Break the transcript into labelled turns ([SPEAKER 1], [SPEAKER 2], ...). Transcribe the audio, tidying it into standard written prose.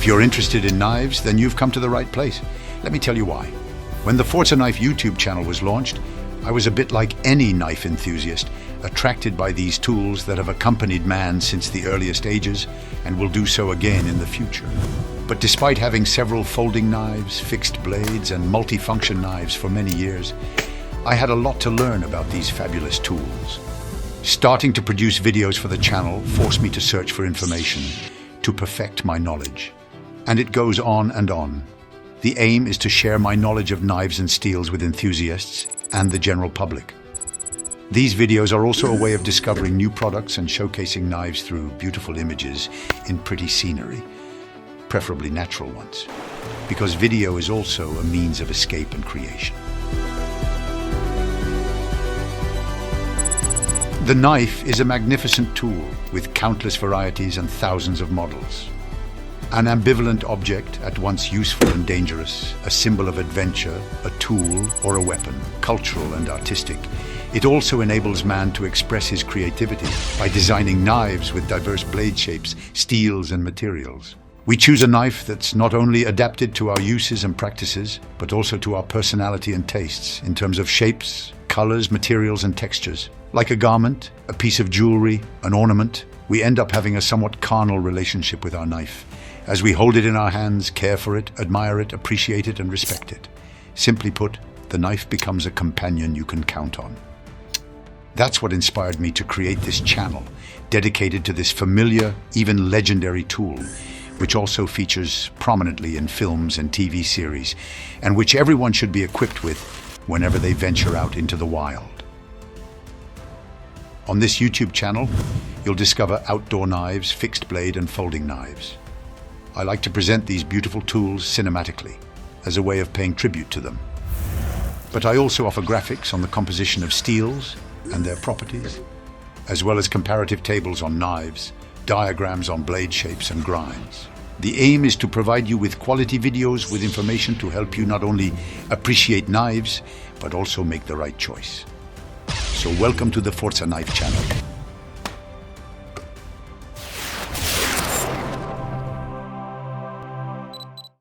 [SPEAKER 1] If you're interested in knives, then you've come to the right place. Let me tell you why. When the Forza Knife YouTube channel was launched, I was a bit like any knife enthusiast, attracted by these tools that have accompanied man since the earliest ages and will do so again in the future. But despite having several folding knives, fixed blades, and multifunction knives for many years, I had a lot to learn about these fabulous tools. Starting to produce videos for the channel forced me to search for information, to perfect my knowledge. And it goes on and on. The aim is to share my knowledge of knives and steels with enthusiasts and the general public. These videos are also a way of discovering new products and showcasing knives through beautiful images in pretty scenery, preferably natural ones, because video is also a means of escape and creation. The knife is a magnificent tool with countless varieties and thousands of models. An ambivalent object, at once useful and dangerous, a symbol of adventure, a tool or a weapon, cultural and artistic, it also enables man to express his creativity by designing knives with diverse blade shapes, steels and materials. We choose a knife that's not only adapted to our uses and practices, but also to our personality and tastes in terms of shapes, colors, materials and textures. Like a garment, a piece of jewelry, an ornament, we end up having a somewhat carnal relationship with our knife. As we hold it in our hands, care for it, admire it, appreciate it and respect it. Simply put, the knife becomes a companion you can count on. That's what inspired me to create this channel, dedicated to this familiar, even legendary tool, which also features prominently in films and TV series, and which everyone should be equipped with whenever they venture out into the wild. On this YouTube channel, you'll discover outdoor knives, fixed blade and folding knives. I like to present these beautiful tools cinematically, as a way of paying tribute to them. But I also offer graphics on the composition of steels and their properties, as well as comparative tables on knives, diagrams on blade shapes and grinds. The aim is to provide you with quality videos with information to help you not only appreciate knives, but also make the right choice. So welcome to the Forza Knife channel.